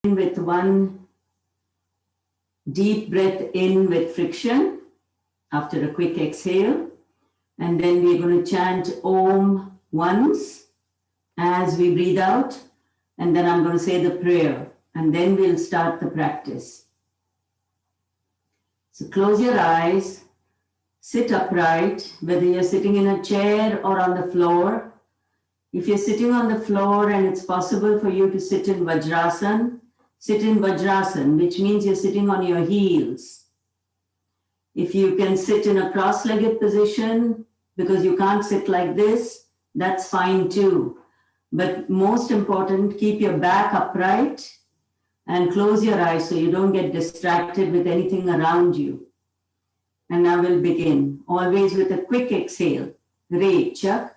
with one deep breath in with friction after a quick exhale. And then we're going to chant Om once as we breathe out. And then I'm going to say the prayer. And then we'll start the practice. So close your eyes, sit upright, whether you're sitting in a chair or on the floor. If you're sitting on the floor and it's possible for you to sit in Vajrasan, sit in Vajrasan, which means you're sitting on your heels. If you can sit in a cross-legged position because you can't sit like this, that's fine too. But most important, keep your back upright and close your eyes so you don't get distracted with anything around you. And now we'll begin, always with a quick exhale. Re, chak,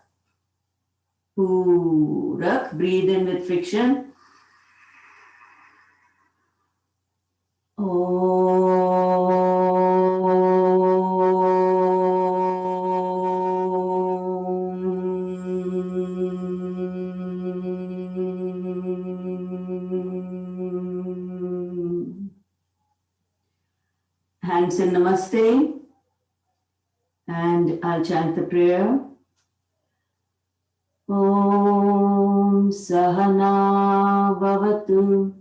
purak, breathe in with friction. Hands in Namaste, and I'll chant the prayer. Om Sahana Bhavatu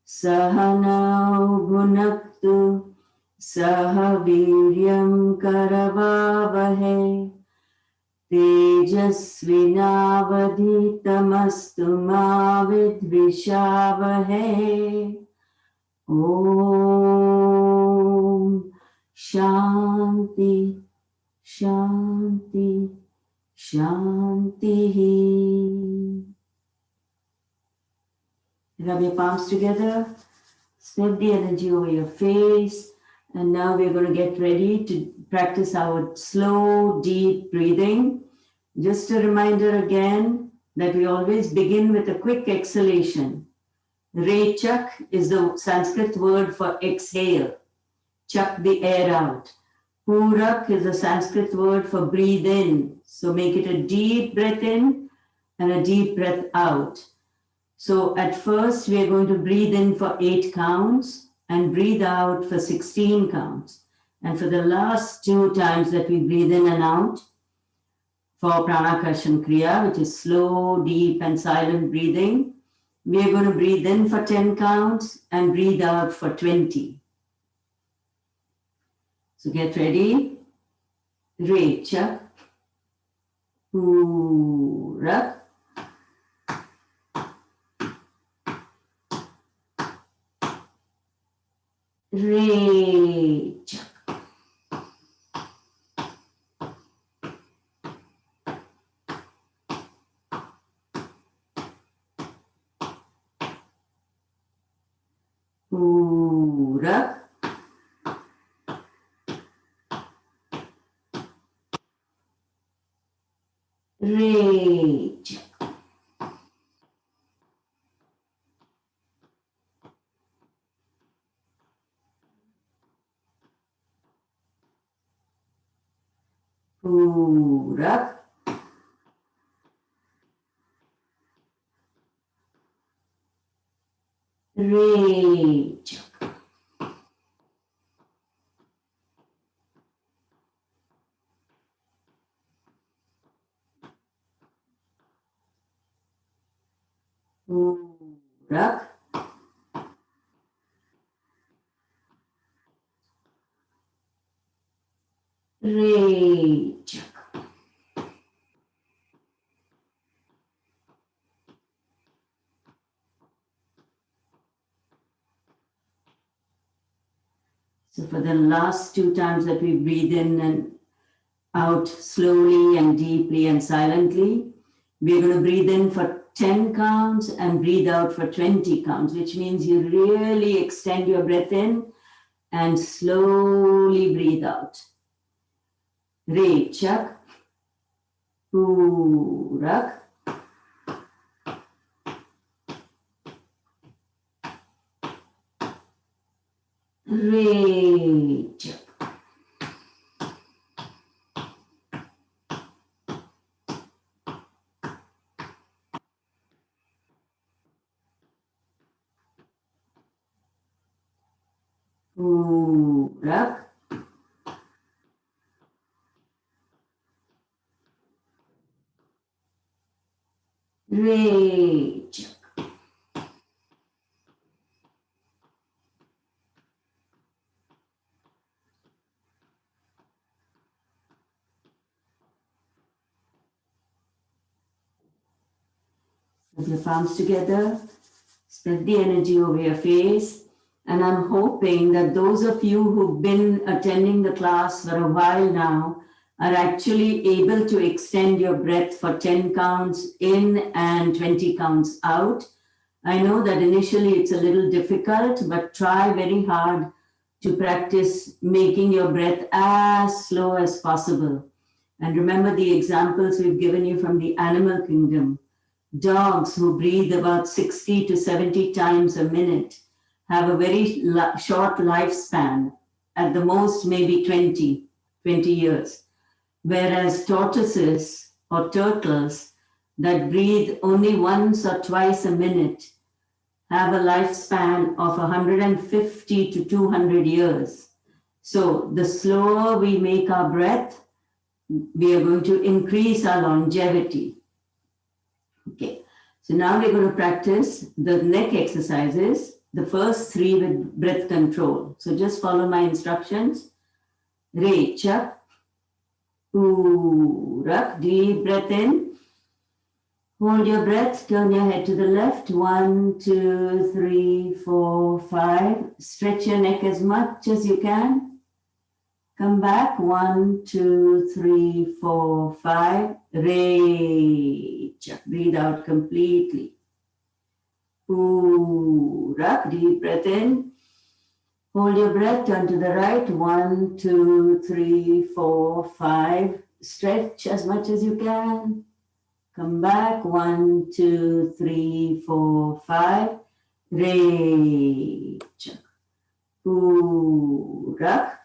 Sahana Bhunaktu Sahaviryam Karavavahe Tejasvinavadhitamastu ma vidvishavahe. Om Shanti Shanti Shanti. Rub your palms together, spread the energy over your face, and now we're going to get ready to practice our slow, deep breathing. Just a reminder again that we always begin with a quick exhalation. Rechak is the Sanskrit word for exhale. Chuck the air out. Purak is a Sanskrit word for breathe in. So make it a deep breath in and a deep breath out. So at first we are going to breathe in for 8 counts and breathe out for 16 counts. And for the last 2 times that we breathe in and out for Pranakarshan Kriya, which is slow, deep and silent breathing, we are going to breathe in for 10 counts and breathe out for 20. So get ready. Recha, Purak, Recha, Purak, Recha, Purak, Recha, Purak, Recha. So for the last 2 times that we breathe in and out slowly and deeply and silently, we're going to breathe in for 10 counts and breathe out for 20 counts, which means you really extend your breath in and slowly breathe out. Rechak, Purak, Rechak. Urak. Rechak. Put your palms together. Spread the energy over your face. And I'm hoping that those of you who've been attending the class for a while now are actually able to extend your breath for 10 counts in and 20 counts out. I know that initially it's a little difficult, but try very hard to practice making your breath as slow as possible. And remember the examples we've given you from the animal kingdom. Dogs who breathe about 60 to 70 times a minute have a very short lifespan, at the most maybe 20 years. Whereas tortoises or turtles that breathe only once or twice a minute have a lifespan of 150 to 200 years. So the slower we make our breath, we are going to increase our longevity. Okay, so now we're going to practice the neck exercises, the first three with breath control. So just follow my instructions. Recha, Urak, deep breath in. Hold your breath, turn your head to the left. 1, 2, 3, 4, 5. Stretch your neck as much as you can. Come back. 1, 2, 3, 4, 5. Recha. Breathe out completely. Urak. Deep breath in. Hold your breath. Turn to the right. 1, 2, 3, 4, 5. Stretch as much as you can. Come back. 1, 2, 3, 4, 5. Recha. Urak.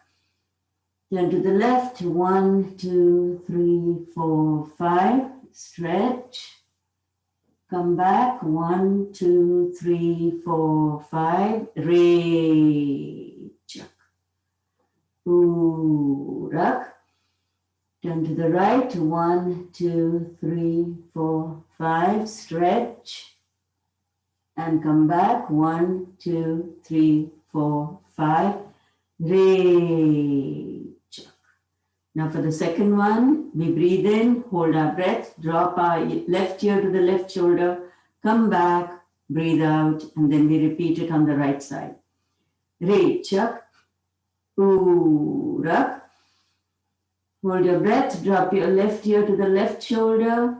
Turn to the left. 1, 2, 3, 4, 5. Stretch. Come back. 1, 2, 3, 4, 5. Recha. Urak. Turn to the right. 1, 2, 3, 4, 5. Stretch. And come back. 1, 2, 3, 4, 5. Recha. Now for the second one, we breathe in, hold our breath, drop our left ear to the left shoulder, come back, breathe out, and then we repeat it on the right side. Recha. Urak. Hold your breath, drop your left ear to the left shoulder.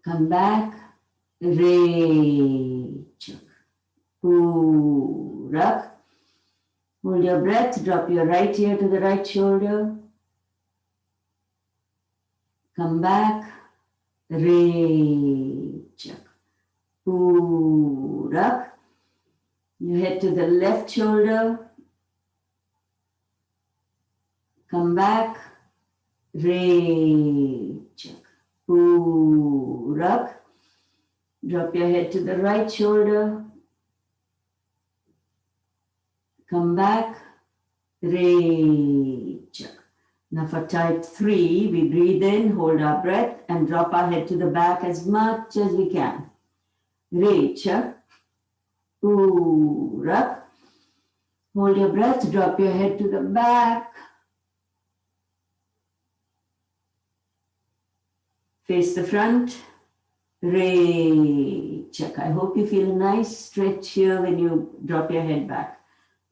Come back. Recha. Urak. Hold your breath, drop your right ear to the right shoulder. Come back. Recha. Urak. You head to the left shoulder. Come back. Recha. Urak. Drop your head to the right shoulder. Come back. Recha. Now for type 3, we breathe in, hold our breath, and drop our head to the back as much as we can. Recha. Urak. Hold your breath, drop your head to the back. Face the front. Recha. I hope you feel a nice stretch here when you drop your head back.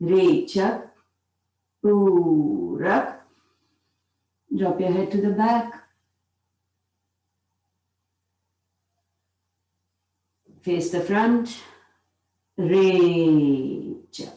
Recha. Urak. Drop your head to the back. Face the front. Recha.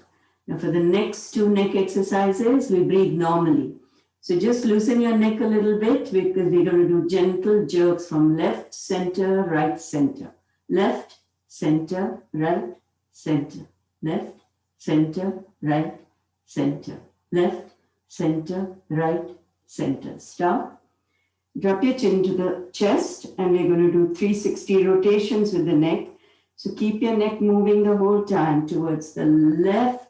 Now for the next two neck exercises, we breathe normally. So just loosen your neck a little bit because we're going to do gentle jerks from left, center, right, center. Left, center, right, center. Left, center, right, center. Left, center, right, center. Stop. Drop your chin to the chest and we're going to do 360 rotations with the neck. So keep your neck moving the whole time towards the left,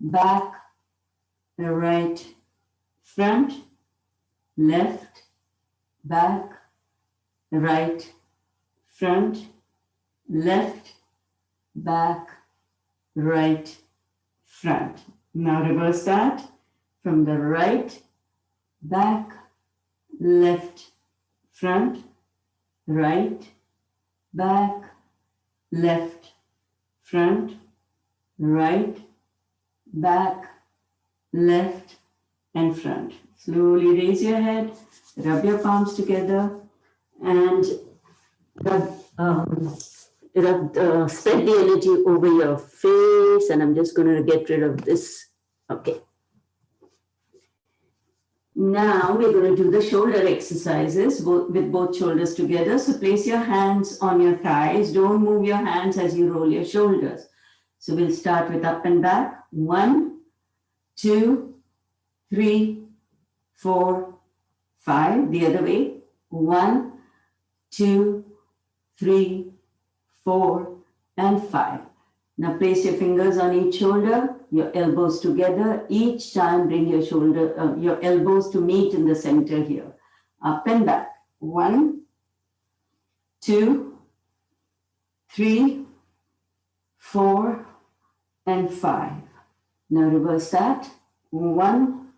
back, the right, front, left, back, right, front, left, back, right, front. Now reverse that from the right, back, left, front, right, back, left, front, right, back, left, and front. Slowly raise your head, rub your palms together, and spread the energy over your face. And I'm just going to get rid of this. Okay. Now we're going to do the shoulder exercises with both shoulders together. So place your hands on your thighs. Don't move your hands as you roll your shoulders. So we'll start with up and back. 1, 2, 3, 4, 5. The other way. 1, 2, 3, 4, and 5. Now place your fingers on each shoulder, your elbows together. Each time bring your elbows to meet in the center here. Up and back. 1, 2, 3, 4, and 5. Now reverse that. 1,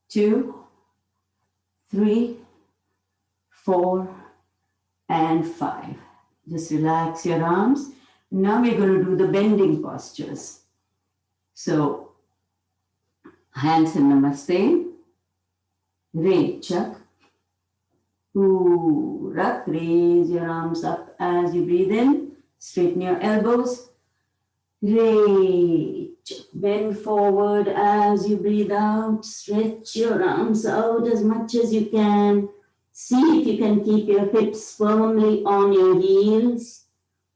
2, 3, 4, and 5. Just relax your arms. Now we're going to do the bending postures. So, hands in Namaste. Rechak. Purak. Raise your arms up as you breathe in. Straighten your elbows. Rechak. Bend forward as you breathe out. Stretch your arms out as much as you can. See if you can keep your hips firmly on your heels.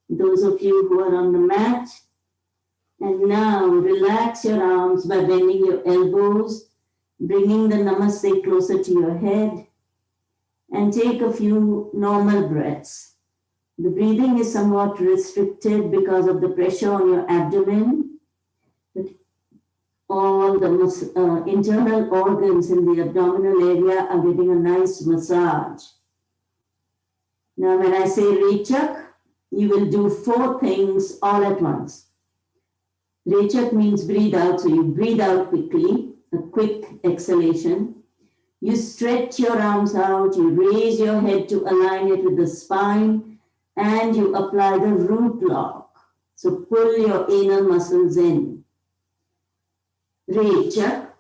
Those of you who are on the mat. And now relax your arms by bending your elbows, bringing the Namaste closer to your head, and take a few normal breaths. The breathing is somewhat restricted because of the pressure on your abdomen, but all the internal organs in the abdominal area are getting a nice massage. Now when I say Rechak, you will do 4 things all at once. Rechak means breathe out, so you breathe out quickly, a quick exhalation. You stretch your arms out, you raise your head to align it with the spine, and you apply the root lock. So pull your inner muscles in. Rechak.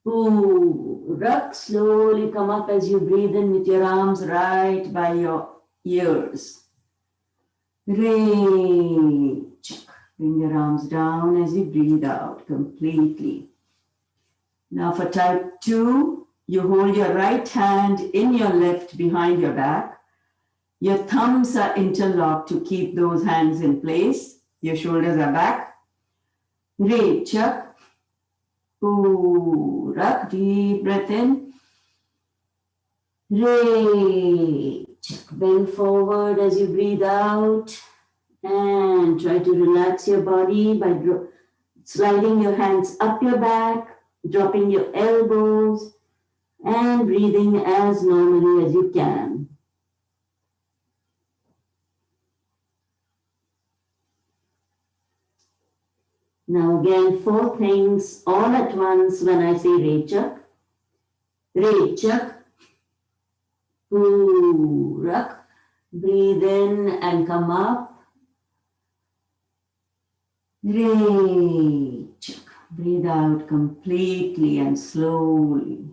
Purak. Slowly come up as you breathe in with your arms right by your ears. Rechak. Bring your arms down as you breathe out completely. Now for type 2, you hold your right hand in your left behind your back. Your thumbs are interlocked to keep those hands in place. Your shoulders are back. Rechak. Purak. Deep breath in. Rechak. Bend forward as you breathe out. And try to relax your body by sliding your hands up your back, dropping your elbows, and breathing as normally as you can. Now again, 4 things all at once when I say Rechak. Rechak. Purak. Breathe in and come up. Rechak. Breathe out completely and slowly.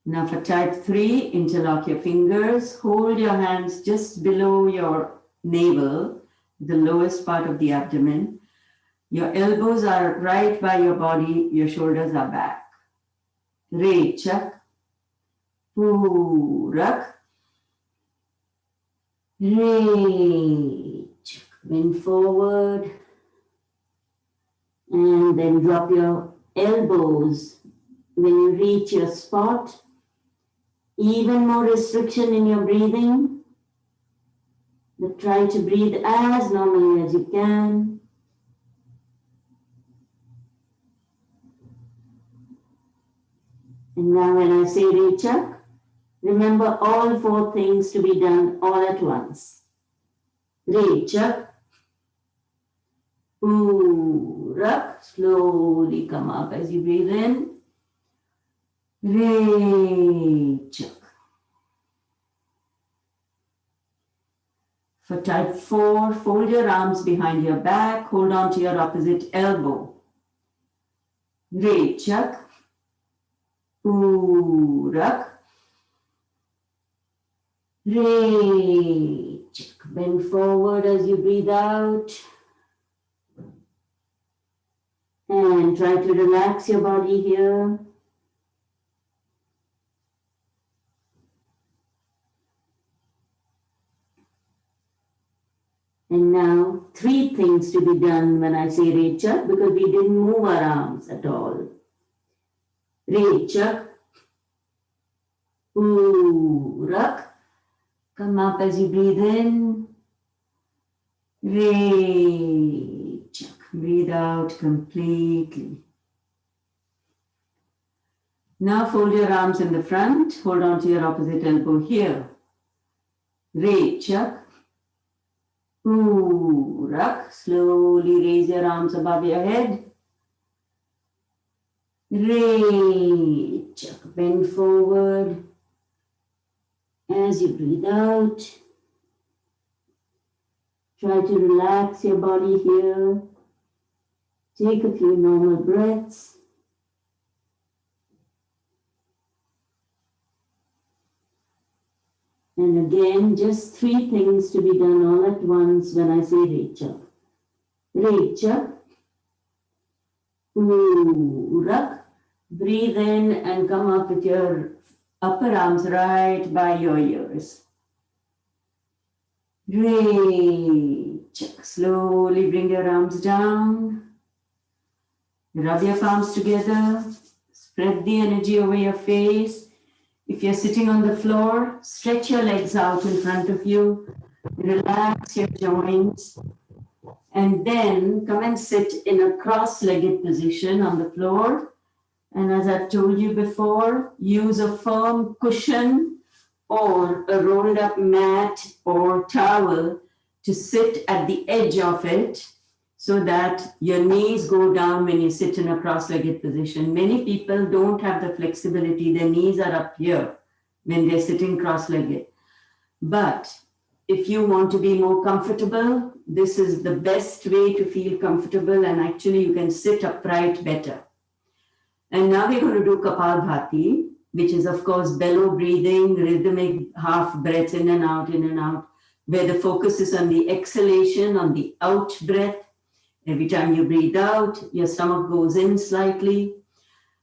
Now for type 3, interlock your fingers. Hold your hands just below your navel, the lowest part of the abdomen. Your elbows are right by your body. Your shoulders are back. Rechak. Purak. Rechak. Bend forward and then drop your elbows when you reach your spot. Even more restriction in your breathing. But try to breathe as normally as you can. And now when I say Rechak, remember all 4 things to be done all at once. Rechak, Purak, slowly come up as you breathe in. Rechak. For type 4, fold your arms behind your back, hold on to your opposite elbow. Rechak, Purak, Rechak. Bend forward as you breathe out. And try to relax your body here. And now 3 things to be done when I say Rechak, because we didn't move our arms at all. Rechak, Purak. Come up as you breathe in. Rechak. Breathe out completely. Now fold your arms in the front. Hold on to your opposite elbow here. Rechak. Purak. Slowly raise your arms above your head. Rechak. Bend forward as you breathe out. Try to relax your body here. Take a few normal breaths. And again, just 3 things to be done all at once when I say Rechak. Rechak, Purak. Breathe in and come up with your upper arms right by your ears. Rechak. Slowly bring your arms down. Rub your palms together. Spread the energy over your face. If you're sitting on the floor, stretch your legs out in front of you. Relax your joints. And then come and sit in a cross-legged position on the floor. And as I've told you before, use a firm cushion or a rolled up mat or towel to sit at the edge of it so that your knees go down when you sit in a cross-legged position. Many people don't have the flexibility. Their knees are up here when they're sitting cross-legged. But if you want to be more comfortable, this is the best way to feel comfortable, and actually you can sit upright better. And now we're going to do Kapalbhati, which is of course bellow breathing, rhythmic half breaths in and out, where the focus is on the exhalation, on the out breath. Every time you breathe out, your stomach goes in slightly.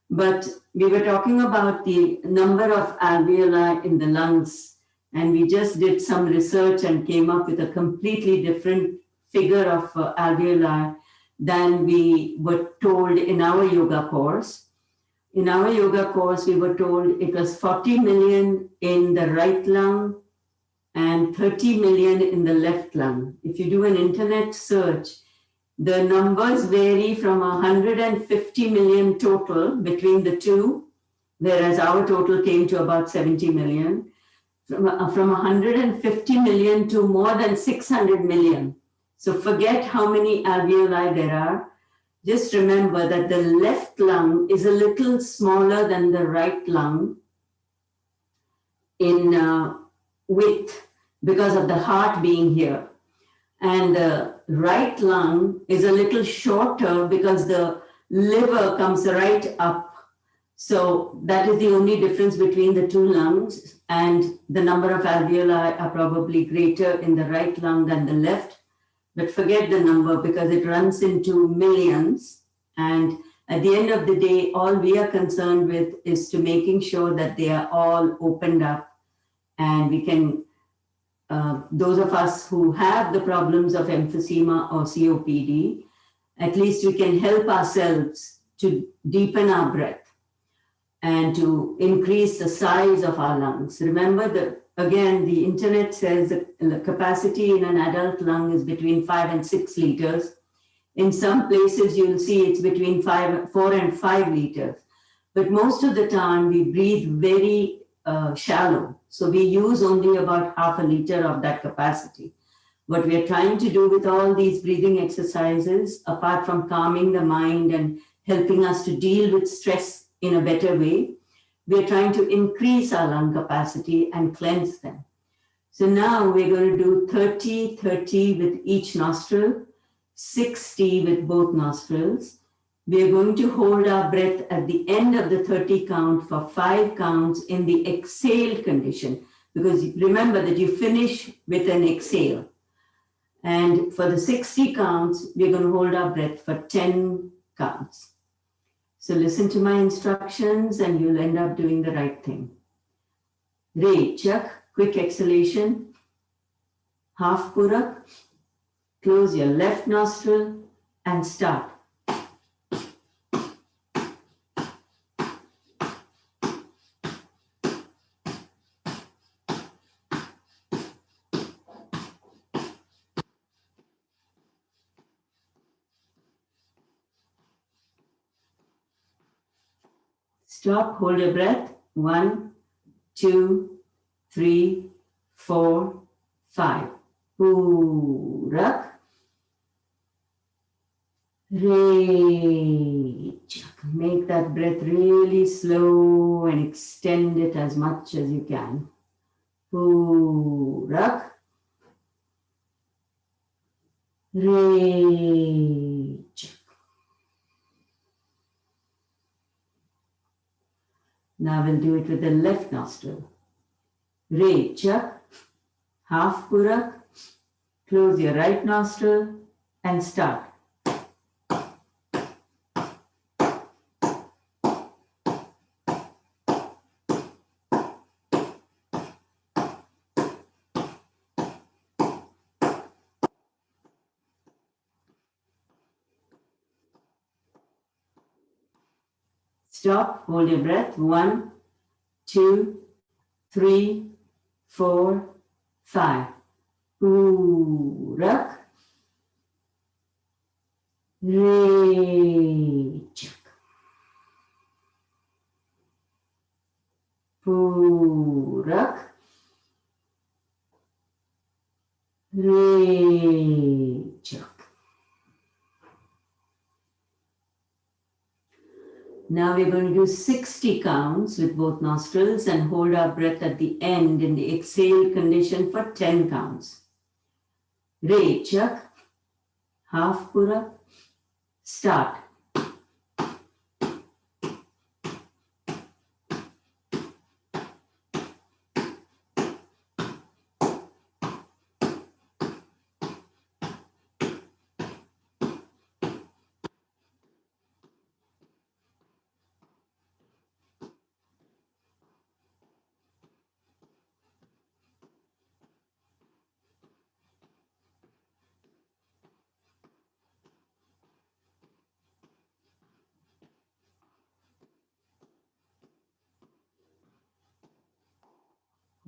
But we were talking about the number of alveoli in the lungs, and we just did some research and came up with a completely different figure of alveoli than we were told in our yoga course. In our yoga course, we were told it was 40 million in the right lung and 30 million in the left lung. If you do an internet search, the numbers vary from 150 million total between the two, whereas our total came to about 70 million. From 150 million to more than 600 million. So forget how many alveoli there are. Just remember that the left lung is a little smaller than the right lung in width because of the heart being here. And the right lung is a little shorter because the liver comes right up. So that is the only difference between the two lungs, and the number of alveoli are probably greater in the right lung than the left. But forget the number because it runs into millions. And at the end of the day, all we are concerned with is to making sure that they are all opened up, and we can those of us who have the problems of emphysema or COPD, at least we can help ourselves to deepen our breath and to increase the size of our lungs. Remember, the again, the internet says the capacity in an adult lung is between 5 and 6 liters. In some places, you'll see it's between 4 and 5 liters. But most of the time, we breathe very shallow. So we use only about half a liter of that capacity. What we are trying to do with all these breathing exercises, apart from calming the mind and helping us to deal with stress in a better way, we are trying to increase our lung capacity and cleanse them. So now we're going to do 30, 30 with each nostril, 60 with both nostrils. We are going to hold our breath at the end of the 30 count for 5 counts in the exhale condition, because remember that you finish with an exhale. And for the 60 counts, we're going to hold our breath for 10 counts. So listen to my instructions and you'll end up doing the right thing. Re, chak, quick exhalation. Half purak. Close your left nostril and start. Stop, hold your breath. 1, 2, 3, 4, 5. Purak. Re. Make that breath really slow and extend it as much as you can. Purak. Re. Now we'll do it with the left nostril. Re, chak, half purak. Close your right nostril and start. Stop, hold your breath. 1, 2, 3, 4, 5. Purak. Re. Purak. Re. Now we're going to do 60 counts with both nostrils and hold our breath at the end in the exhale condition for 10 counts. Re, chak, half purak, start.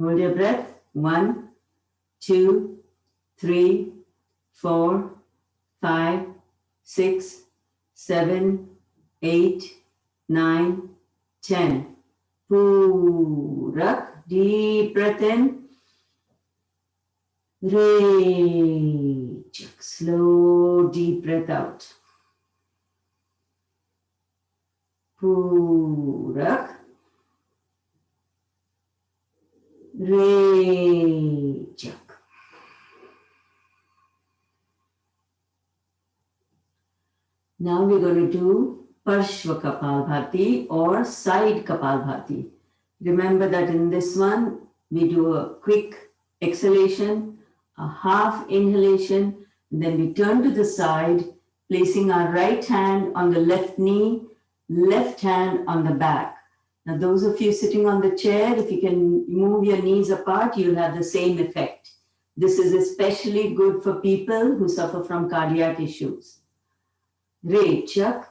Hold your breath. 1, 2, 3, 4, 5, 6, 7, 8, 9, 10. Purak. Deep breath in. Re. Slow deep breath out. Purak. Re. Now we're going to do Parshva Kapalbhati or side Kapalbhati. Remember that in this one, we do a quick exhalation, a half inhalation, then we turn to the side, placing our right hand on the left knee, left hand on the back. Now, those of you sitting on the chair, if you can move your knees apart, you'll have the same effect. This is especially good for people who suffer from cardiac issues. Re, chak,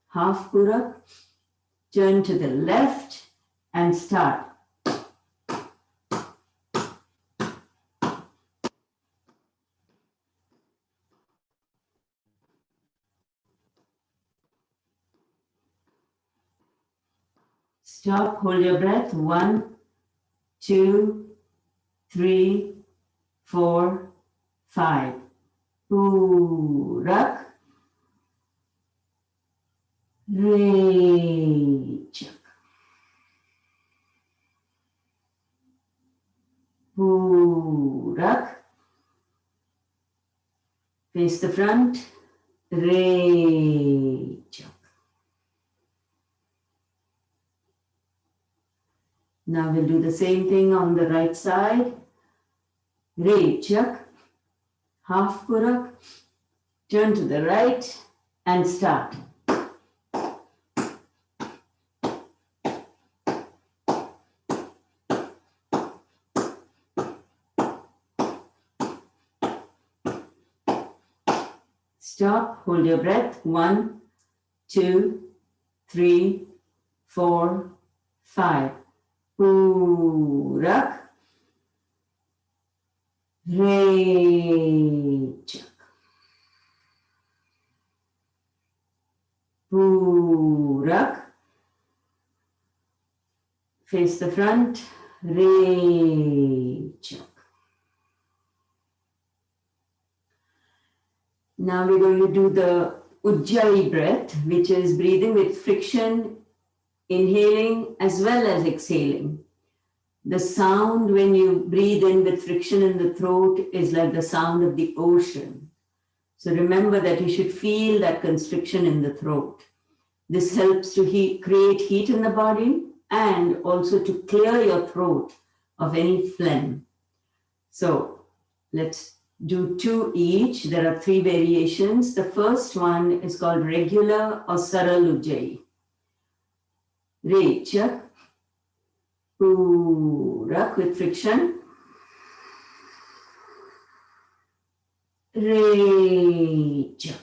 half purak, turn to the left and start. Stop, hold your breath. 1, 2, 3, 4, 5. Purak. Rechak. Purak. Face the front. Rechak. Now we'll do the same thing on the right side. Rechak. Half purak. Turn to the right and start. Stop, hold your breath. 1, 2, 3, 4, 5. Purak. Rechak. Purak. Face the front. Rechak. Now we're going to do the Ujjayi breath, which is breathing with friction, inhaling as well as exhaling. The sound when you breathe in with friction in the throat is like the sound of the ocean. So remember that you should feel that constriction in the throat. This helps to create heat in the body and also to clear your throat of any phlegm. So let's do 2 each. There are 3 variations. The first one is called regular or Saral Ujjayi. Rechak. Purak with friction. Rechak.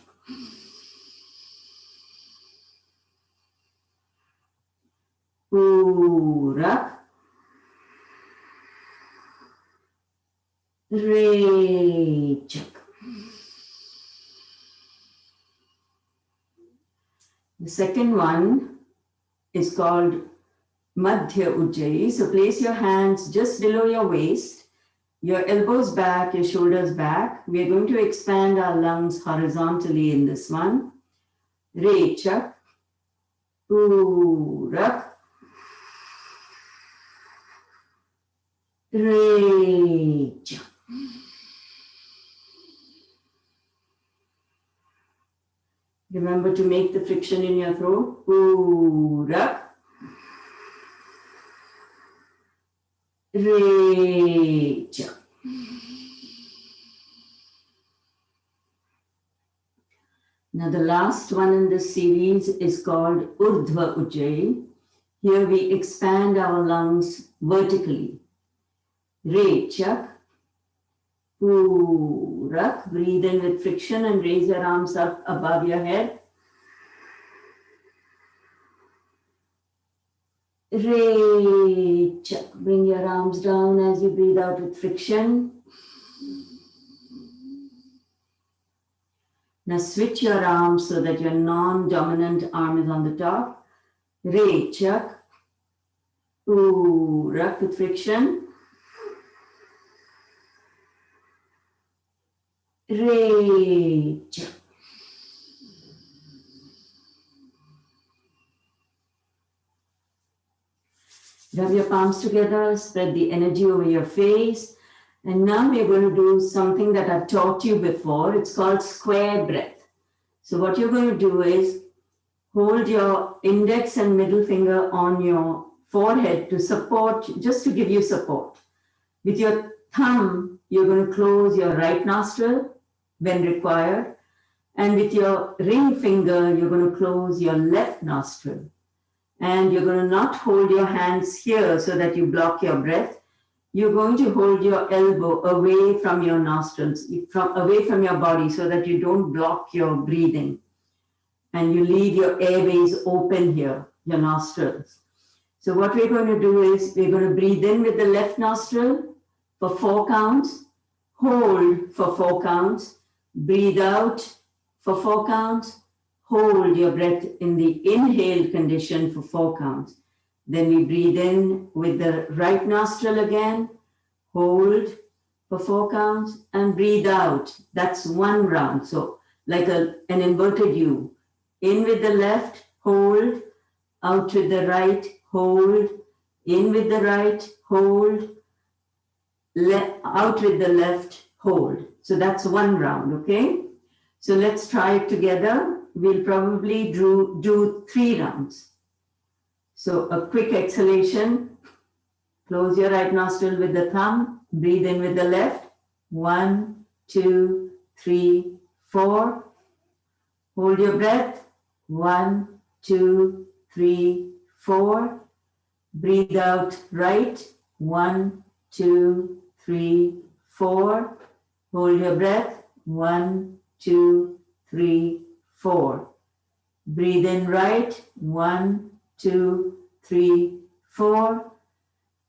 Purak. Rechak. The second one is called Madhya Ujjayi. So place your hands just below your waist, your elbows back, your shoulders back. We are going to expand our lungs horizontally in this one. Rechak. Purak. Rechak. Remember to make the friction in your throat. Purak. Rechak. Now the last one in this series is called Urdhva Ujjayi. Here we expand our lungs vertically. Rechak. Purak. Breathe in with friction and raise your arms up above your head. Rechak. Bring your arms down as you breathe out with friction. Now switch your arms so that your non-dominant arm is on the top. Rechak. Purak with friction. Rechak. Rub your palms together, spread the energy over your face. And now we're going to do something that I've taught you before. It's called square breath. So what you're going to do is hold your index and middle finger on your forehead to support, just to give you support. With your thumb, you're going to close your right nostril when required. And with your ring finger, you're going to close your left nostril. And you're going to not hold your hands here so that you block your breath. You're going to hold your elbow away from your nostrils, away from your body so that you don't block your breathing. And you leave your airways open here, your nostrils. So what we're going to do is we're going to breathe in with the left nostril for 4 counts, hold for 4 counts, breathe out for 4 counts, hold your breath in the inhaled condition for 4 counts. Then we breathe in with the right nostril again, hold for 4 counts, and breathe out. That's 1 round. So like an inverted U. In with the left, hold, out with the right, hold, in with the right, hold, out with the left, hold. So that's 1 round, okay? So let's try it together. We'll probably do 3 rounds. So a quick exhalation. Close your right nostril with the thumb. Breathe in with the left. 1, 2, 3, 4. Hold your breath. 1, 2, 3, 4. Breathe out right. 1, 2, 3, 4. Hold your breath. 1, 2, 3, 4. Breathe in right. 1, 2, 3, 4.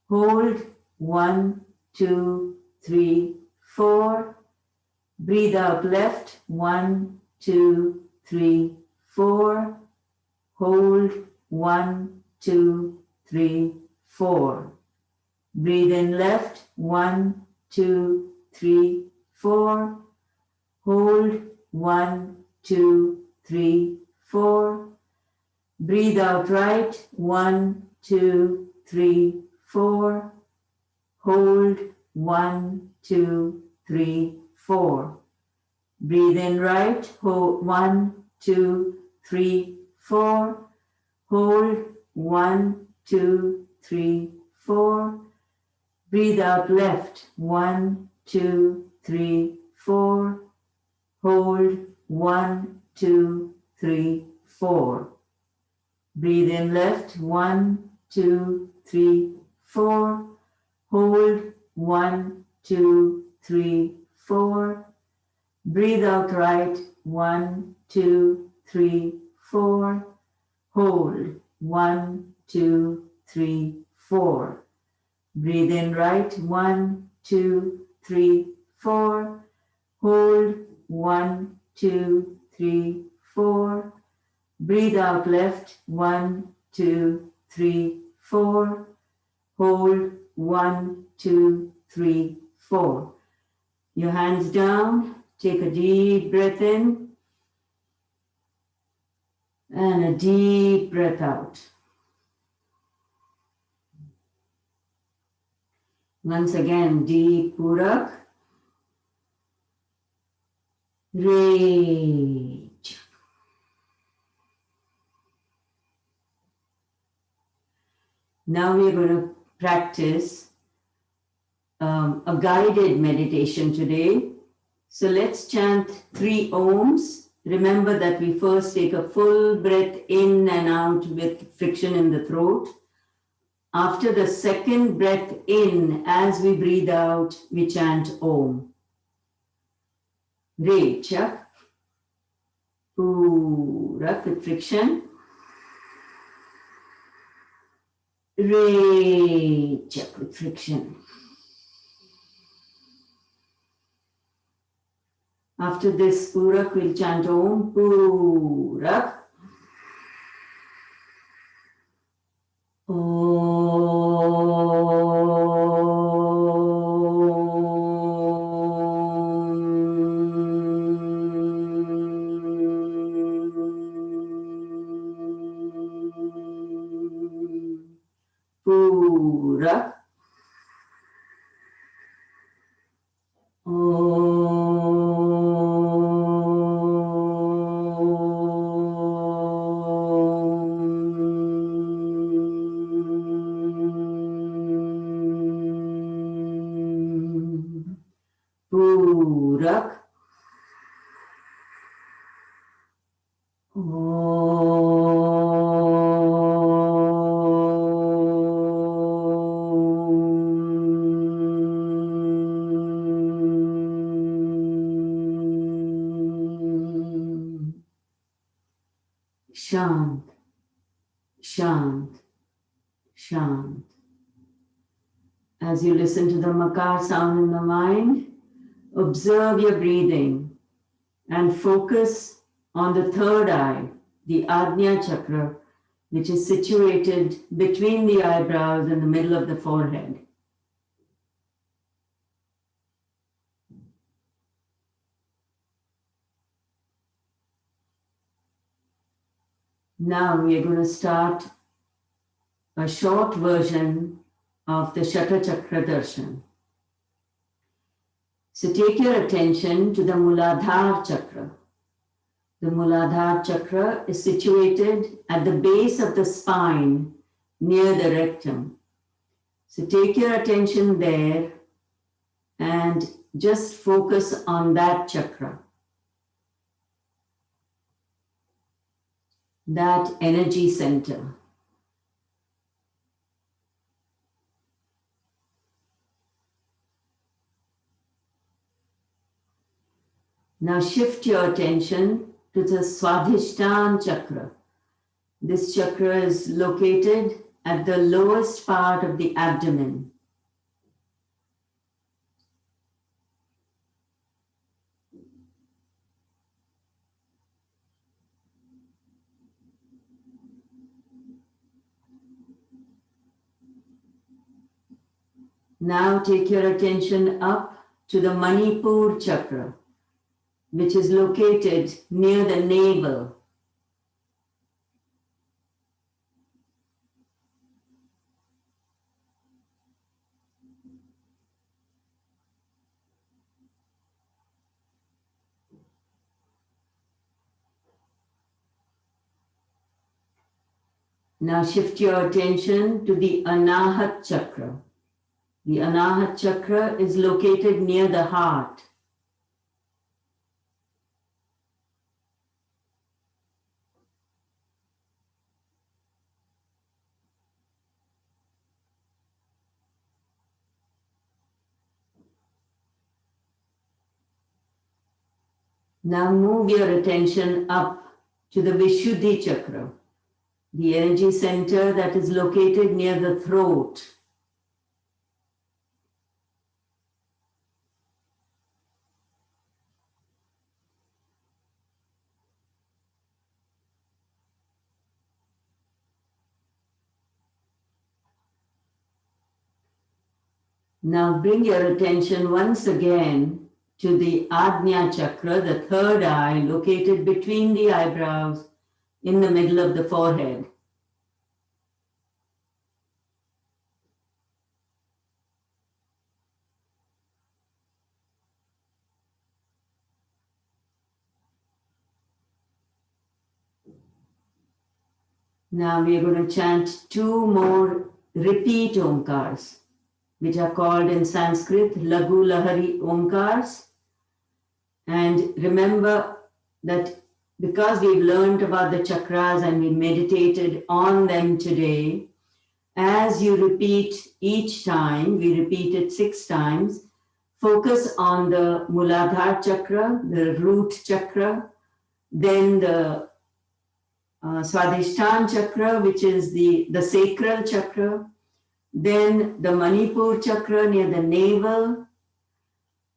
Hold. 1, 2, 3, 4. Breathe out left. 1, 2, 3, 4. Hold. 1, 2, 3, 4. Breathe in left. 1, 2, 3, 4. Hold. 1, 2, 3, 4. Breathe out right. 1, 2, 3, 4. Hold. 1, 2, 3, 4. Breathe in right. Hold. 1, 2, 3, 4. Hold. 1, 2, 3, 4. Breathe out left. 1, 2, 3, 4. Hold. 1, 2, 3, 4. Breathe in left. 1, 2, 3, 4. Hold. 1, 2, 3, 4. Breathe out right. 1, 2, 3, 4. Hold. 1, 2, 3, 4. Breathe in right. 1, 2, 3, 4. Hold. 1, 2, 3, 4. Breathe out left. 1, 2, 3, 4. Hold. 1, 2, 3, 4. Your hands down. Take a deep breath in and a deep breath out. Once again, deep Purak. Rage. Now we're going to practice a guided meditation today. So let's chant 3 ohms. Remember that we first take a full breath in and out with friction in the throat. After the second breath in, as we breathe out, we chant Om. Recha. Purak with friction. Recha with friction. After this Purak, we'll chant Om. Purak. Purak. Purak. Shant, shant, shant. As you listen to the makar sound in the mind, observe your breathing and focus on the third eye, the Ajna chakra, which is situated between the eyebrows and the middle of the forehead. Now we are going to start a short version of the Shata Chakra Darshan. So take your attention to the Muladhara Chakra. The Muladhara Chakra is situated at the base of the spine near the rectum. So take your attention there and just focus on that chakra, that energy center. Now shift your attention to the Swadhisthana Chakra. This chakra is located at the lowest part of the abdomen. Now take your attention up to the Manipur Chakra, which is located near the navel. Now shift your attention to the Anahat Chakra. The Anahat Chakra is located near the heart. Now move your attention up to the Vishuddhi Chakra, the energy center that is located near the throat. Now bring your attention once again to the Ajna Chakra, the third eye, located between the eyebrows in the middle of the forehead. Now we are going to chant two more repeat Omkars, which are called in Sanskrit Lagu Lahari Omkars. And remember that because we've learned about the chakras and we meditated on them today, as you repeat each time, we repeat it 6 times, focus on the Muladhara Chakra, the root chakra, then the Swadhisthana Chakra, which is the sacral chakra, then the Manipur Chakra near the navel,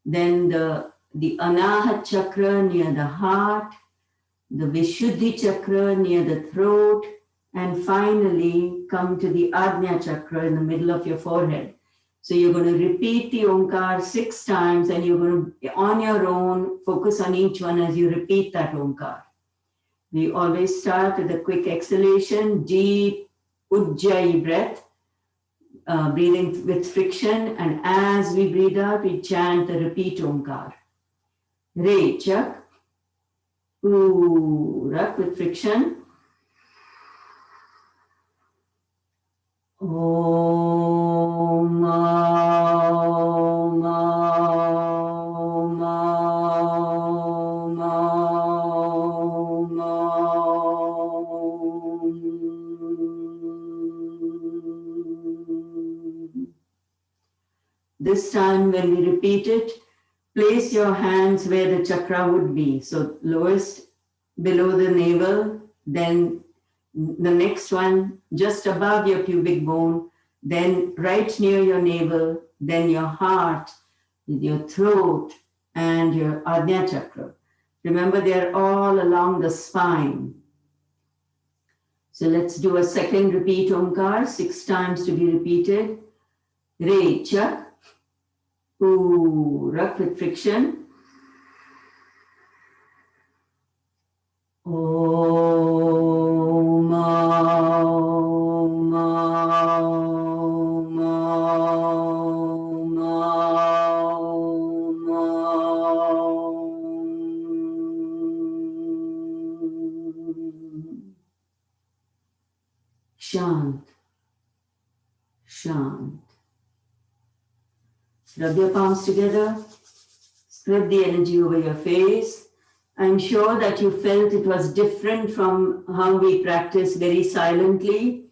then the Anahat Chakra near the heart, the Vishuddhi Chakra near the throat, and finally come to the Ajna Chakra in the middle of your forehead. So you're going to repeat the Omkar 6 times and you're going to, on your own, focus on each one as you repeat that Omkar. We always start with a quick exhalation, deep Ujjayi breath, breathing with friction, and as we breathe out, we chant the repeat Omkar. Rechak, Urak with friction. Om, Om, Om, Om, Om, Om. This time when we repeat it, place your hands where the chakra would be. So lowest below the navel, then the next one just above your pubic bone, then right near your navel, then your heart, your throat, and your Ajna Chakra. Remember, they're all along the spine. So let's do a second repeat Omkar, 6 times to be repeated. Re, chak, rak with friction. Om, Om, Om, Om, Om. Shant, Shant. Rub your palms together, spread the energy over your face. I'm sure that you felt it was different from how we practice very silently.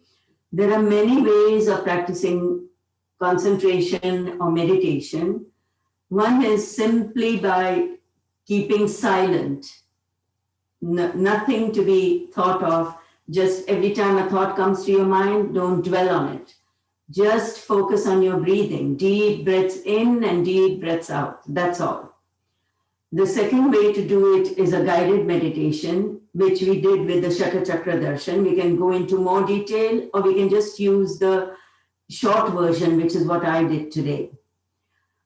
There are many ways of practicing concentration or meditation. One is simply by keeping silent, nothing to be thought of. Just every time a thought comes to your mind, don't dwell on it. Just focus on your breathing, deep breaths in and deep breaths out. That's all. The second way to do it is a guided meditation, which we did with the Shaka Chakra Darshan. We can go into more detail, or we can just use the short version, which is what I did today.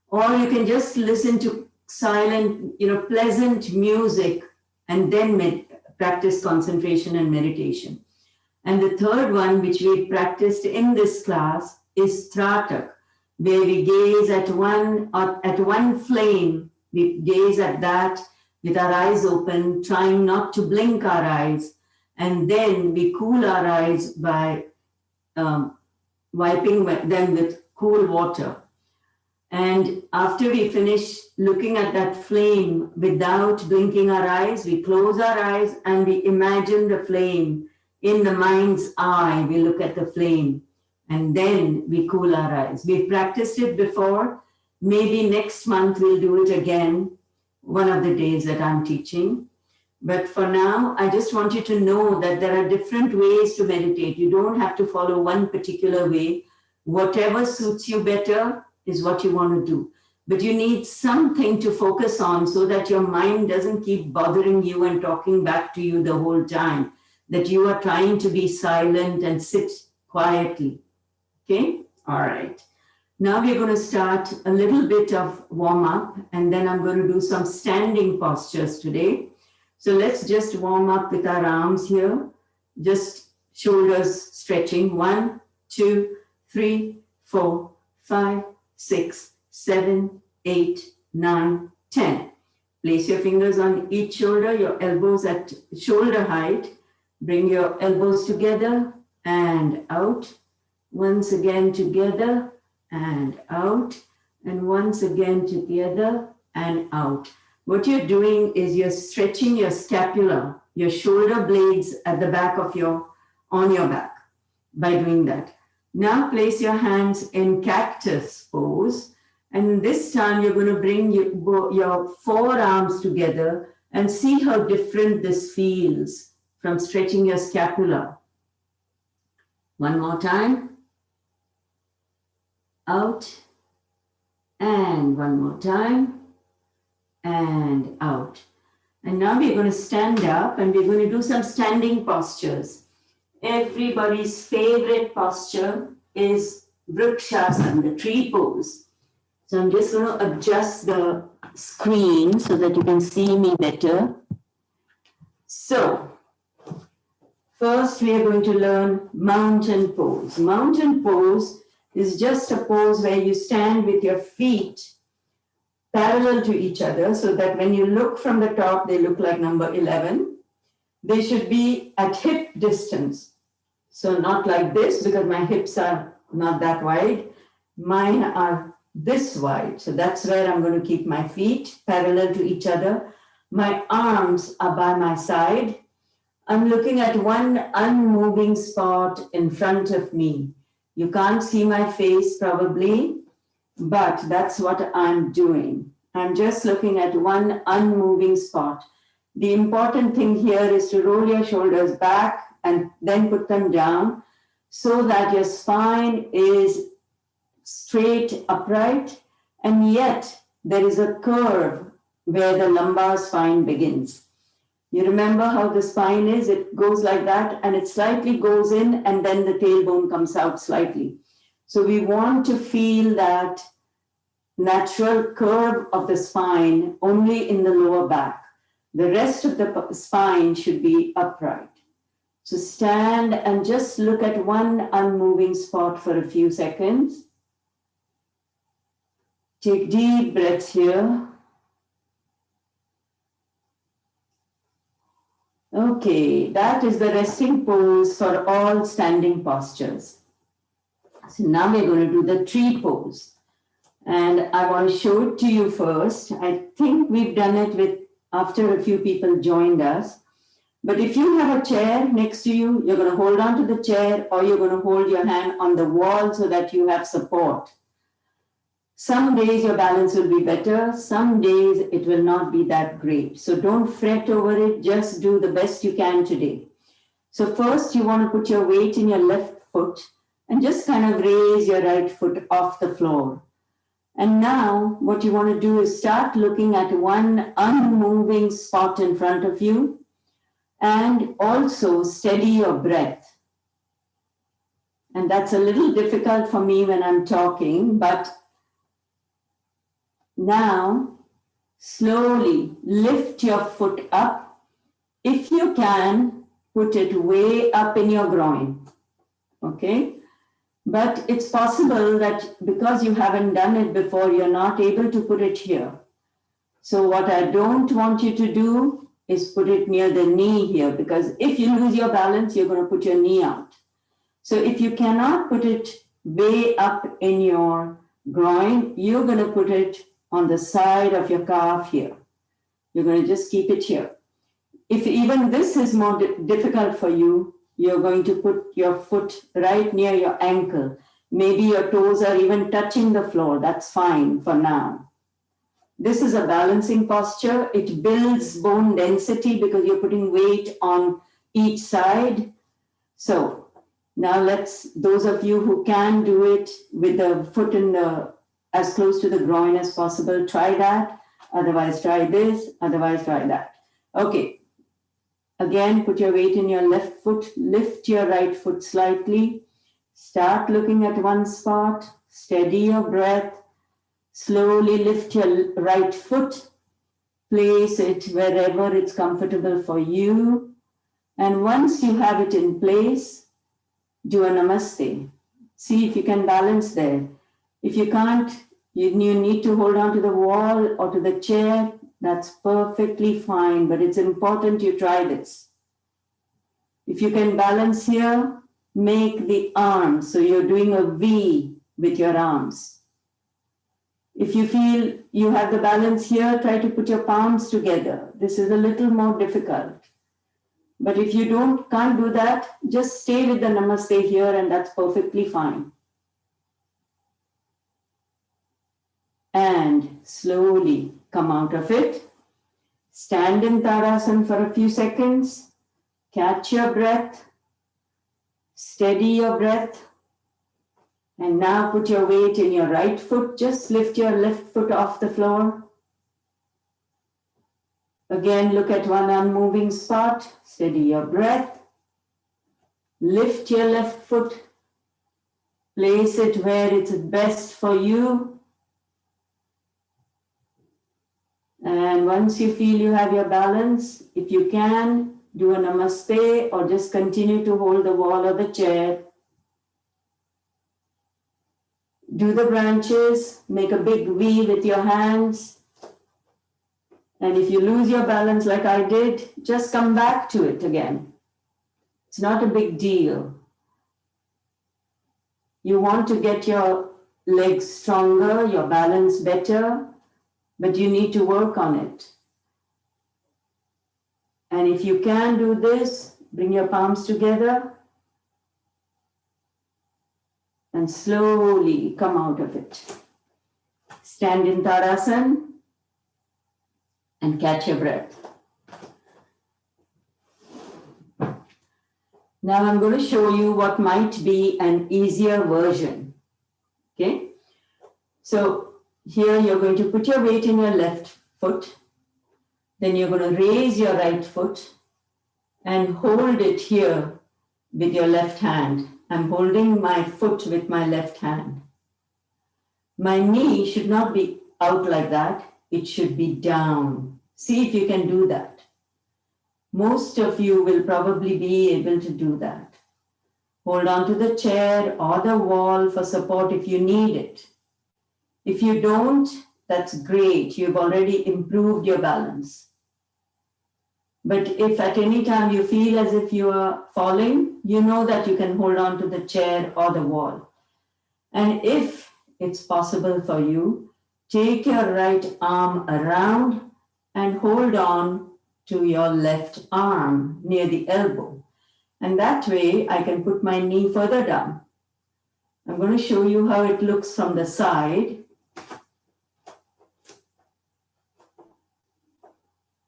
Or you can just listen to silent, pleasant music and then practice concentration and meditation. And the third one, which we practiced in this class, is Tratak, where we gaze at one flame. We gaze at that with our eyes open, trying not to blink our eyes, and then we cool our eyes by wiping them with cool water. And after we finish looking at that flame without blinking our eyes, we close our eyes and we imagine the flame in the mind's eye. We look at the flame and then we cool our eyes. We've practiced it before. Maybe next month we'll do it again, one of the days that I'm teaching. But for now, I just want you to know that there are different ways to meditate. You don't have to follow one particular way. Whatever suits you better is what you want to do. But you need something to focus on so that your mind doesn't keep bothering you and talking back to you the whole time, that you are trying to be silent and sit quietly. Okay? All right. Now we're going to start a little bit of warm up, and then I'm going to do some standing postures today. So let's just warm up with our arms here. Just shoulders stretching. 1, 2, 3, 4, 5, 6, 7, 8, 9, 10. Place your fingers on each shoulder, your elbows at shoulder height. Bring your elbows together and out. Once again together and out. And once again together and out. What you're doing is you're stretching your scapula, your shoulder blades at the back of on your back by doing that. Now place your hands in cactus pose. And this time you're going to bring your forearms together and see how different this feels from stretching your scapula. One more time. Out. And one more time. And out. And now we're going to stand up and we're going to do some standing postures. Everybody's favorite posture is Vrikshasana, the tree pose. So I'm just going to adjust the screen so that you can see me better. So first we are going to learn mountain pose. Mountain pose is just a pose where you stand with your feet parallel to each other so that when you look from the top, they look like number 11. They should be at hip distance. So not like this because my hips are not that wide. Mine are this wide. So that's where I'm going to keep my feet parallel to each other. My arms are by my side. I'm looking at one unmoving spot in front of me. You can't see my face probably, but that's what I'm doing. I'm just looking at one unmoving spot. The important thing here is to roll your shoulders back and then put them down so that your spine is straight, upright, and yet there is a curve where the lumbar spine begins. You remember how the spine is? It goes like that and it slightly goes in and then the tailbone comes out slightly. So we want to feel that natural curve of the spine only in the lower back. The rest of the spine should be upright. So stand and just look at one unmoving spot for a few seconds. Take deep breaths here. Okay, that is the resting pose for all standing postures. So now we're going to do the tree pose. And I want to show it to you first. I think we've done it after a few people joined us. But if you have a chair next to you, you're going to hold on to the chair or you're going to hold your hand on the wall so that you have support. Some days your balance will be better. Some days it will not be that great. So don't fret over it. Just do the best you can today. So first you want to put your weight in your left foot and just kind of raise your right foot off the floor. And now what you want to do is start looking at one unmoving spot in front of you and also steady your breath. And that's a little difficult for me when I'm talking, but now slowly lift your foot up. If you can, put it way up in your groin, okay? But it's possible that because you haven't done it before, you're not able to put it here. So what I don't want you to do is put it near the knee here, because if you lose your balance, you're going to put your knee out. So if you cannot put it way up in your groin, you're going to put it on the side of your calf here. You're going to just keep it here. If even this is more difficult for you, you're going to put your foot right near your ankle. Maybe your toes are even touching the floor. That's fine for now. This is a balancing posture. It builds bone density because you're putting weight on each side. So now those of you who can do it with the foot as close to the groin as possible, try that. Otherwise, try this. Otherwise, try that. Okay. Again, put your weight in your left foot. Lift your right foot slightly. Start looking at one spot. Steady your breath. Slowly lift your right foot. Place it wherever it's comfortable for you. And once you have it in place, do a namaste. See if you can balance there. If you can't, you need to hold on to the wall or to the chair. That's perfectly fine, but it's important you try this. If you can balance here, make the arms. So you're doing a V with your arms. If you feel you have the balance here, try to put your palms together. This is a little more difficult. But if you can't do that, just stay with the namaste here and that's perfectly fine. And slowly come out of it. Stand in Tadasana for a few seconds. Catch your breath. Steady your breath. And now put your weight in your right foot. Just lift your left foot off the floor. Again, look at one unmoving spot. Steady your breath. Lift your left foot. Place it where it's best for you. And once you feel you have your balance, if you can, do a namaste or just continue to hold the wall or the chair. Do the branches, make a big V with your hands. And if you lose your balance like I did, just come back to it again. It's not a big deal. You want to get your legs stronger, your balance better, but you need to work on it. And if you can do this, bring your palms together and slowly come out of it. Stand in Tadasana and catch your breath. Now I'm going to show you what might be an easier version. Okay? So here you're going to put your weight in your left foot. Then you're going to raise your right foot and hold it here with your left hand. I'm holding my foot with my left hand. My knee should not be out like that. It should be down. See if you can do that. Most of you will probably be able to do that. Hold on to the chair or the wall for support if you need it. If you don't, that's great. You've already improved your balance. But if at any time you feel as if you are falling, you know that you can hold on to the chair or the wall. And if it's possible for you, take your right arm around and hold on to your left arm near the elbow. And that way I can put my knee further down. I'm going to show you how it looks from the side.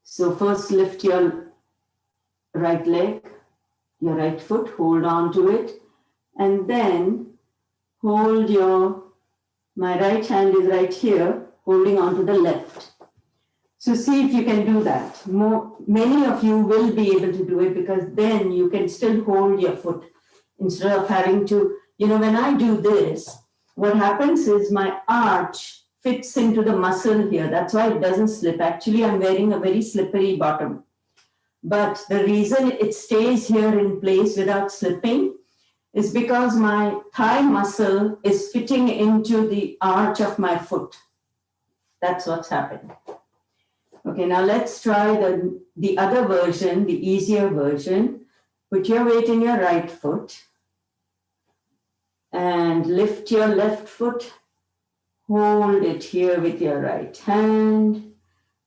So first lift your right leg, your right foot, hold on to it, and then hold my right hand is right here, holding on to the left. So see if you can do that. Many of you will be able to do it because then you can still hold your foot instead of having to, when I do this, what happens is my arch fits into the muscle here. That's why it doesn't slip. Actually, I'm wearing a very slippery bottom. But the reason it stays here in place without slipping is because my thigh muscle is fitting into the arch of my foot. That's what's happened. Okay, now let's try the other version, the easier version. Put your weight in your right foot and lift your left foot. Hold it here with your right hand.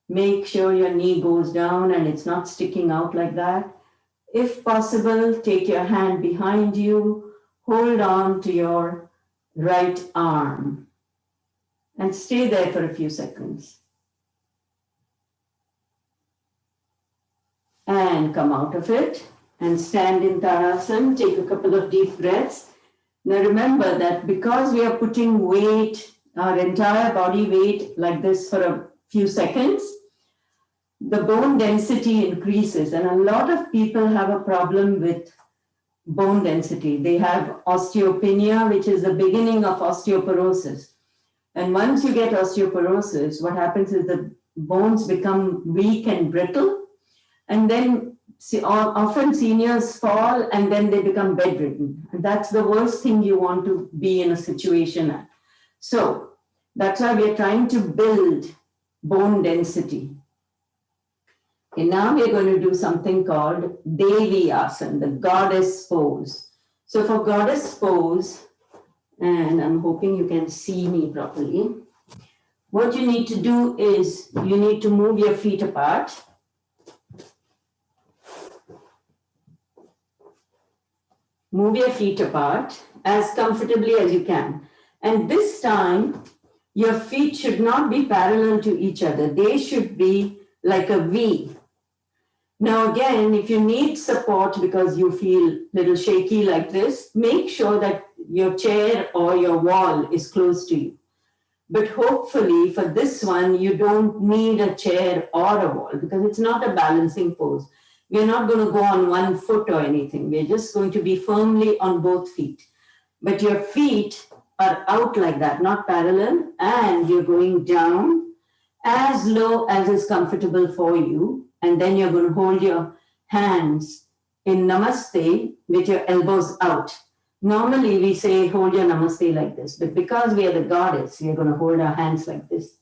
Make sure your knee goes down and it's not sticking out like that. If possible, take your hand behind you, hold on to your right arm and stay there for a few seconds. And come out of it and stand in Tadasana. Take a couple of deep breaths. Now remember that because we are putting weight, our entire body weight like this for a few seconds, the bone density increases. And a lot of people have a problem with bone density. They have osteopenia, which is the beginning of osteoporosis. And once you get osteoporosis, what happens is the bones become weak and brittle. And then often seniors fall and then they become bedridden. And that's the worst thing you want to be in a situation at. So that's why we're trying to build bone density. Okay, now we're going to do something called Devi Asana, the goddess pose. So for goddess pose, and I'm hoping you can see me properly, what you need to do is you need to move your feet apart. Move your feet apart as comfortably as you can. And this time, your feet should not be parallel to each other. They should be like a V. Now again, if you need support because you feel a little shaky like this, make sure that your chair or your wall is close to you. But hopefully for this one, you don't need a chair or a wall because it's not a balancing pose. We're not going to go on one foot or anything. We're just going to be firmly on both feet. But your feet are out like that, not parallel, and you're going down as low as is comfortable for you. And then you're going to hold your hands in Namaste with your elbows out. Normally we say hold your Namaste like this, but because we are the goddess, we're going to hold our hands like this.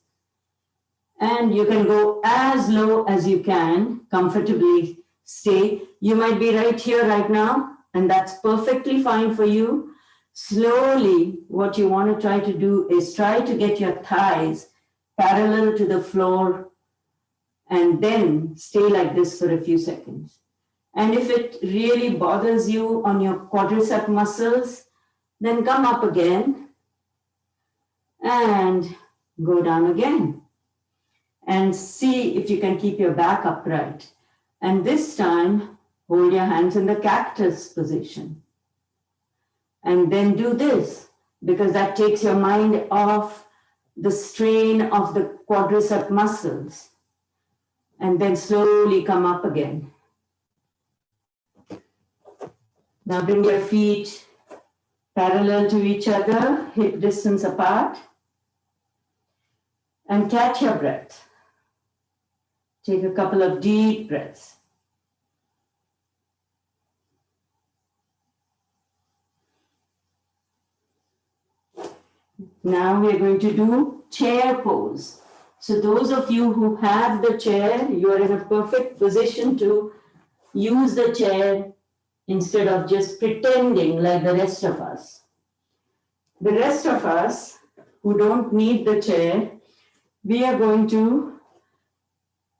And you can go as low as you can, comfortably stay. You might be right here right now, and that's perfectly fine for you. Slowly, what you want to try to do is try to get your thighs parallel to the floor and then stay like this for a few seconds. And if it really bothers you on your quadricep muscles, then come up again and go down again. And see if you can keep your back upright. And this time, hold your hands in the cactus position. And then do this, because that takes your mind off the strain of the quadricep muscles. and then slowly come up again. Now bring your feet parallel to each other, hip distance apart, and catch your breath. Take a couple of deep breaths. Now we're going to do chair pose. So those of you who have the chair, you are in a perfect position to use the chair instead of just pretending like the rest of us. The rest of us who don't need the chair, we are going to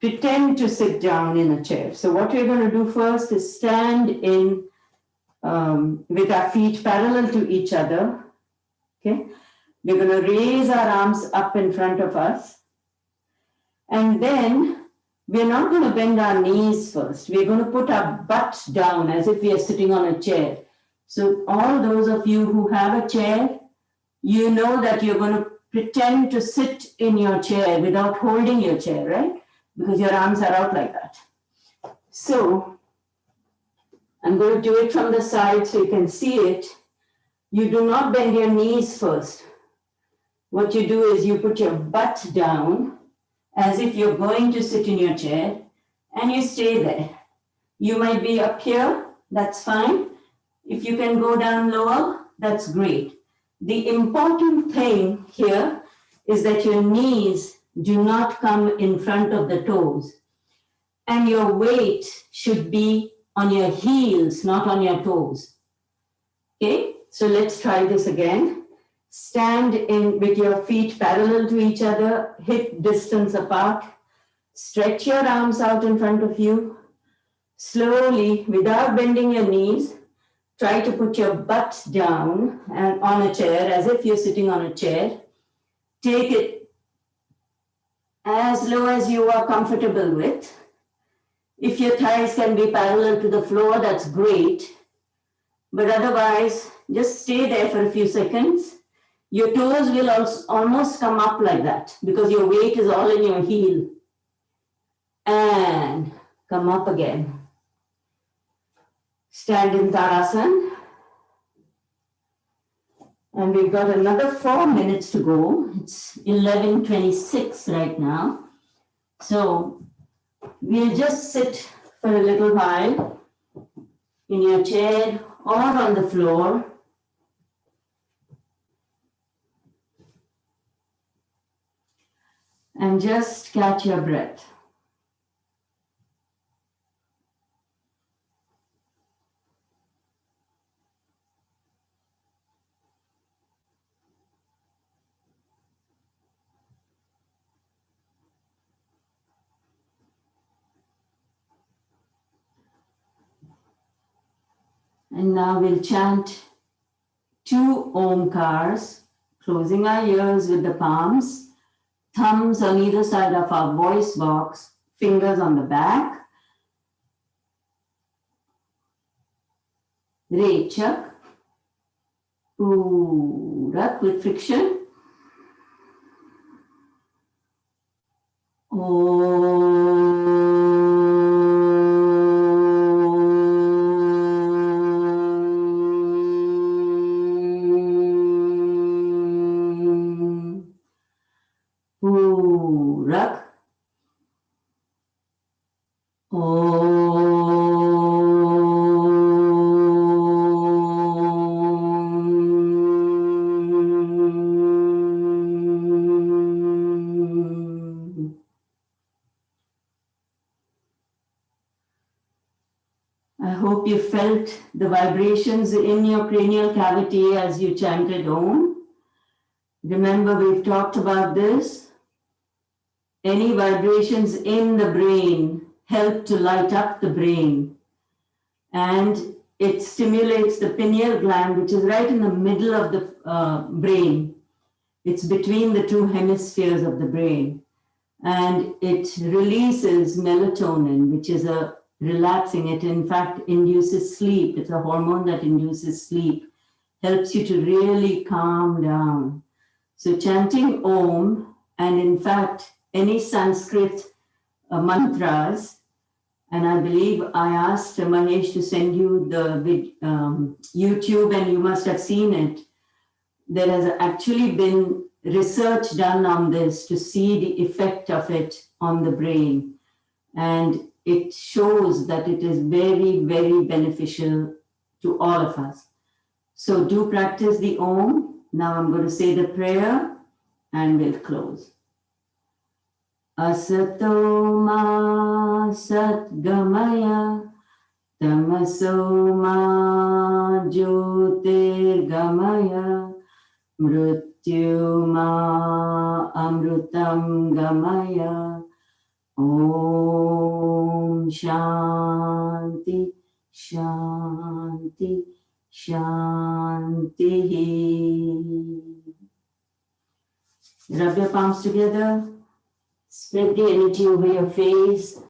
pretend to sit down in a chair. So what we're going to do first is stand in with our feet parallel to each other. Okay, we're going to raise our arms up in front of us, and then we're not going to bend our knees first. We're going to put our butt down as if we are sitting on a chair. So all those of you who have a chair, you know that you're going to pretend to sit in your chair without holding your chair, right? Because your arms are out like that. So I'm going to do it from the side so you can see it. You do not bend your knees first. What you do is you put your butt down as if you're going to sit in your chair, and you stay there. You might be up here, that's fine. If you can go down lower, that's great. The important thing here is that your knees do not come in front of the toes, and your weight should be on your heels, not on your toes. Okay, so let's try this again. Stand in with your feet parallel to each other, hip distance apart. Stretch your arms out in front of you. Slowly, without bending your knees, try to put your butt down and on a chair as if you're sitting on a chair. Take it as low as you are comfortable with. If your thighs can be parallel to the floor, that's great. But otherwise, just stay there for a few seconds. Your toes will also almost come up like that because your weight is all in your heel. And come up again. Stand in Tadasana. And we've got another 4 minutes to go. It's 11:26 right now. So we'll just sit for a little while in your chair or on the floor. And just catch your breath. And now we'll chant 2 Omkars, closing our ears with the palms. Thumbs on either side of our voice box, fingers on the back. Rechak, Urak with friction. Urak. I hope you felt the vibrations in your cranial cavity as you chanted Om. Remember, we've talked about this. Any vibrations in the brain help to light up the brain, and it stimulates the pineal gland, which is right in the middle of the brain. It's between the 2 hemispheres of the brain, and it releases melatonin, which is a relaxing. It in fact induces sleep. It's a hormone that induces sleep, helps you to really calm down. So chanting Om, and in fact any Sanskrit mantras. And I believe I asked Mahesh to send you the YouTube, and you must have seen it. There has actually been research done on this to see the effect of it on the brain. And it shows that it is very, very beneficial to all of us. So do practice the Om. Now I'm going to say the prayer and we'll close. Asato ma satgamaya tamaso ma jyotirgamaya mrityu ma amrutam gamaya. Om Shanti Shanti Shanti. Rub your palms together. Spread the energy over your face.